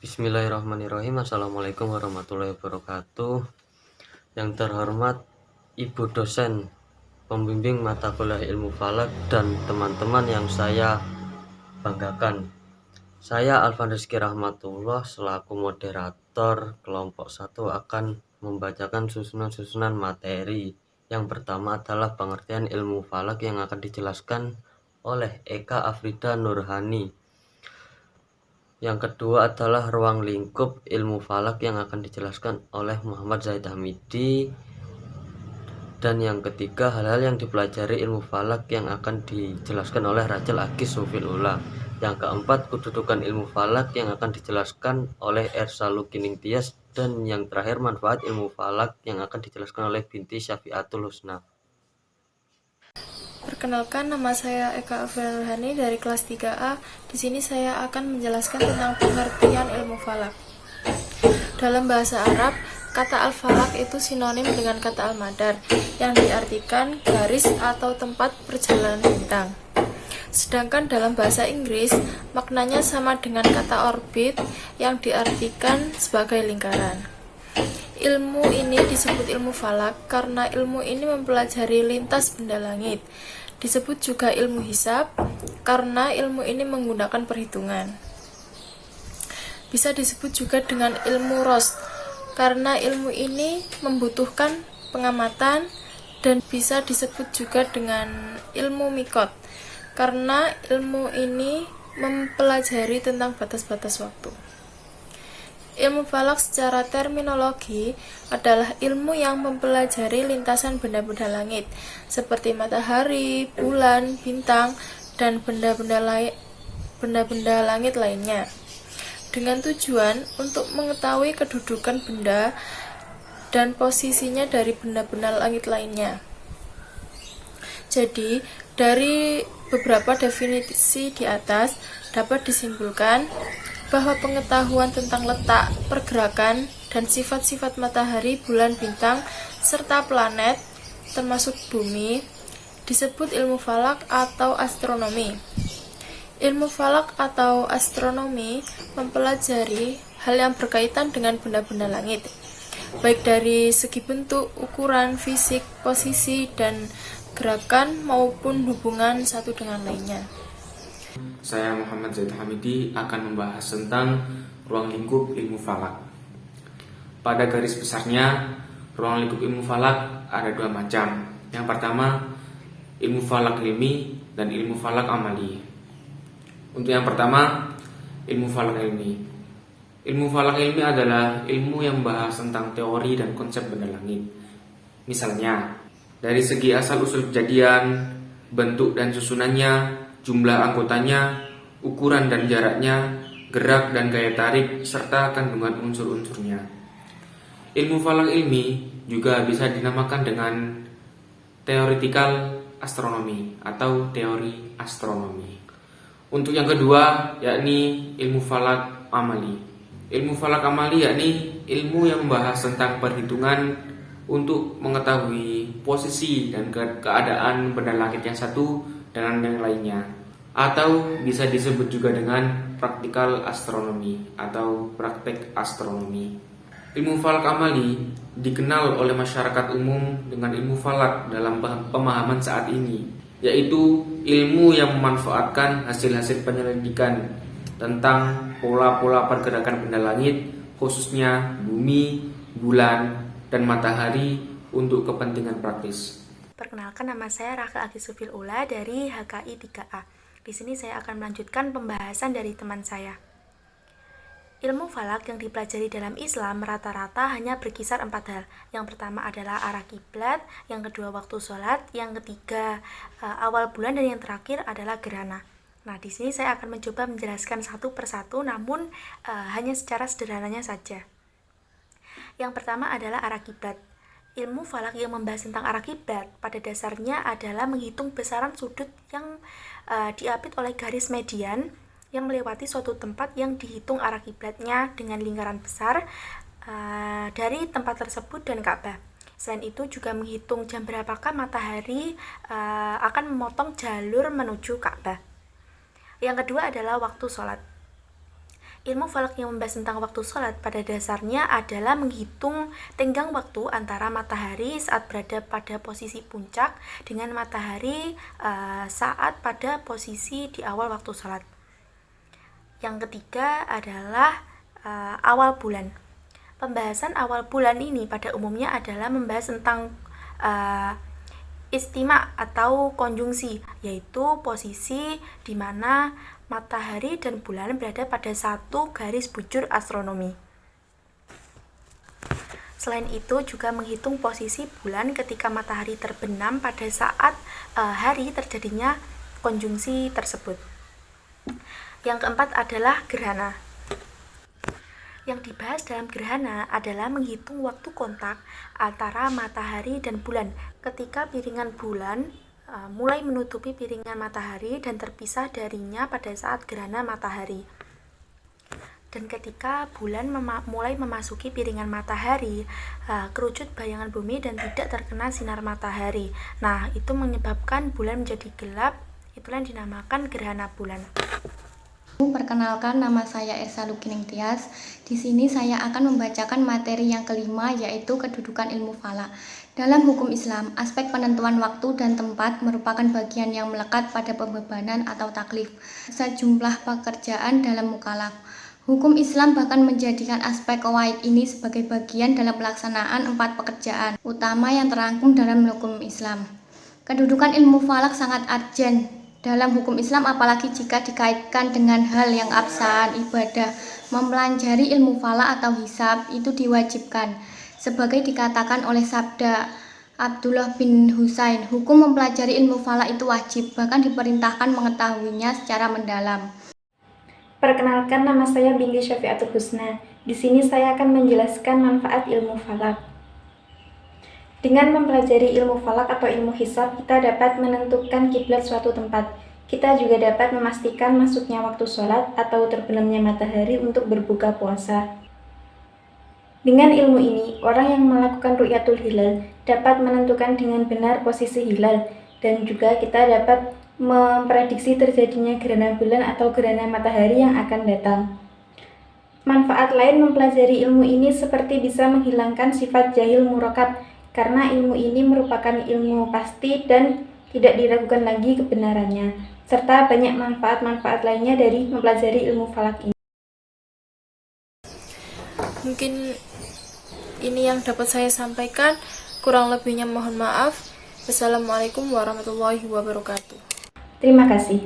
Bismillahirrahmanirrahim. Assalamualaikum warahmatullahi wabarakatuh. Yang terhormat Ibu dosen pembimbing mata kuliah ilmu falak dan teman-teman yang saya banggakan. Saya Alvan Rizky Rahmatullah selaku moderator kelompok 1 akan membacakan susunan-susunan materi. Yang pertama adalah pengertian ilmu falak yang akan dijelaskan oleh Eka Afrida Nurhani. Yang kedua adalah ruang lingkup ilmu falak yang akan dijelaskan oleh Muhammad Zaid Hamidi. Dan yang ketiga, hal-hal yang dipelajari ilmu falak yang akan dijelaskan oleh Rachel Agis Sufil Ula. Yang keempat, kedudukan ilmu falak yang akan dijelaskan oleh Ersalu Kining Tias. Dan yang terakhir, manfaat ilmu falak yang akan dijelaskan oleh Binti Syafiatul Husna. Perkenalkan, nama saya Eka Afrida Nurhani dari kelas 3A. Di sini saya akan menjelaskan tentang pengertian ilmu falak. Dalam bahasa Arab, kata al-falak itu sinonim dengan kata al-madar, yang diartikan garis atau tempat perjalanan bintang. Sedangkan dalam bahasa Inggris, maknanya sama dengan kata orbit, yang diartikan sebagai lingkaran. Ilmu ini disebut ilmu falak karena ilmu ini mempelajari lintas benda langit. Disebut juga ilmu hisab karena ilmu ini menggunakan perhitungan. Bisa disebut juga dengan ilmu rost karena ilmu ini membutuhkan pengamatan, dan bisa disebut juga dengan ilmu mikot karena ilmu ini mempelajari tentang batas-batas waktu. Ilmu falak secara terminologi adalah ilmu yang mempelajari lintasan benda-benda langit seperti matahari, bulan, bintang, dan benda-benda langit lainnya, dengan tujuan untuk mengetahui kedudukan benda dan posisinya dari benda-benda langit lainnya. Jadi, dari beberapa definisi di atas dapat disimpulkan bahwa pengetahuan tentang letak, pergerakan, dan sifat-sifat matahari, bulan, bintang, serta planet, termasuk bumi, disebut ilmu falak atau astronomi. Ilmu falak atau astronomi mempelajari hal yang berkaitan dengan benda-benda langit, baik dari segi bentuk, ukuran, fisik, posisi, dan gerakan maupun hubungan satu dengan lainnya. Saya Muhammad Zaid Hamidi akan membahas tentang ruang lingkup ilmu falak. Pada garis besarnya, ruang lingkup ilmu falak ada dua macam. Yang pertama, ilmu falak ilmi dan ilmu falak amali. Untuk yang pertama, ilmu falak ilmi. Ilmu falak ilmi adalah ilmu yang membahas tentang teori dan konsep benda langit. Misalnya, dari segi asal-usul kejadian, bentuk dan susunannya, jumlah anggotanya, ukuran dan jaraknya, gerak dan gaya tarik, serta kandungan unsur-unsurnya. Ilmu falak ilmi juga bisa dinamakan dengan theoretical astronomy atau teori astronomi. Untuk yang kedua, yakni ilmu falak amali. Ilmu falak amali yakni ilmu yang membahas tentang perhitungan untuk mengetahui posisi dan keadaan benda langit yang satu dengan yang lainnya, atau bisa disebut juga dengan praktikal astronomi atau praktek astronomi. Ilmu falak amali dikenal oleh masyarakat umum dengan ilmu falak dalam pemahaman saat ini, yaitu ilmu yang memanfaatkan hasil-hasil penyelidikan tentang pola-pola pergerakan benda langit, khususnya bumi, bulan, dan matahari untuk kepentingan praktis. Perkenalkan, nama saya Rachel Agis Sufil Ula dari HKI 3A. Di sini saya akan melanjutkan pembahasan dari teman saya. Ilmu falak yang dipelajari dalam Islam rata-rata hanya berkisar 4 hal. Yang pertama adalah arah kiblat, yang kedua waktu sholat, yang ketiga awal bulan, dan yang terakhir adalah gerhana. Nah, di sini saya akan mencoba menjelaskan satu persatu, namun hanya secara sederhananya saja. Yang pertama adalah arah kiblat. Ilmu falak yang membahas tentang arah kiblat pada dasarnya adalah menghitung besaran sudut yang diapit oleh garis median yang melewati suatu tempat yang dihitung arah kiblatnya dengan lingkaran besar dari tempat tersebut dan Ka'bah. Selain itu juga menghitung jam berapakah matahari akan memotong jalur menuju Ka'bah. Yang kedua adalah waktu sholat. Ilmu falak yang membahas tentang waktu sholat pada dasarnya adalah menghitung tenggang waktu antara matahari saat berada pada posisi puncak dengan matahari saat pada posisi di awal waktu sholat. Yang ketiga adalah awal bulan. Pembahasan awal bulan ini pada umumnya adalah membahas tentang istima atau konjungsi, yaitu posisi di mana matahari dan bulan berada pada satu garis bujur astronomi. Selain itu juga menghitung posisi bulan ketika matahari terbenam pada saat hari terjadinya konjungsi tersebut. Yang keempat adalah gerhana. Yang dibahas dalam gerhana adalah menghitung waktu kontak antara matahari dan bulan ketika piringan bulan mulai menutupi piringan matahari dan terpisah darinya pada saat gerhana matahari. Dan ketika bulan mulai memasuki piringan matahari, kerucut bayangan bumi dan tidak terkena sinar matahari. Nah, itu menyebabkan bulan menjadi gelap, itulah yang dinamakan gerhana bulan. Perkenalkan, nama saya Esa Lukining Tias. Di sini saya akan membacakan materi yang kelima, yaitu kedudukan ilmu falak. Dalam hukum Islam, aspek penentuan waktu dan tempat merupakan bagian yang melekat pada pembebanan atau taklif sejumlah pekerjaan dalam mukallaf. Hukum Islam bahkan menjadikan aspek qawaid ini sebagai bagian dalam pelaksanaan 4 pekerjaan utama yang terangkum dalam hukum Islam. Kedudukan ilmu falak sangat urgent dalam hukum Islam, apalagi jika dikaitkan dengan hal yang absahan ibadah. Mempelajari ilmu falak atau hisab itu diwajibkan, sebagai dikatakan oleh sabda Abdullah bin Husain, hukum mempelajari ilmu falak itu wajib, bahkan diperintahkan mengetahuinya secara mendalam. Perkenalkan, nama saya Binti Syafiatul Husna. Di sini saya akan menjelaskan manfaat ilmu falak. Dengan mempelajari ilmu falak atau ilmu hisab, kita dapat menentukan kiblat suatu tempat. Kita juga dapat memastikan masuknya waktu sholat atau terbenamnya matahari untuk berbuka puasa. Dengan ilmu ini, orang yang melakukan ru'yatul hilal dapat menentukan dengan benar posisi hilal, dan juga kita dapat memprediksi terjadinya gerhana bulan atau gerhana matahari yang akan datang. Manfaat lain mempelajari ilmu ini seperti bisa menghilangkan sifat jahil murakab, karena ilmu ini merupakan ilmu pasti dan tidak diragukan lagi kebenarannya, serta banyak manfaat-manfaat lainnya dari mempelajari ilmu falak ini. Mungkin ini yang dapat saya sampaikan, kurang lebihnya mohon maaf. Wassalamualaikum warahmatullahi wabarakatuh. Terima kasih.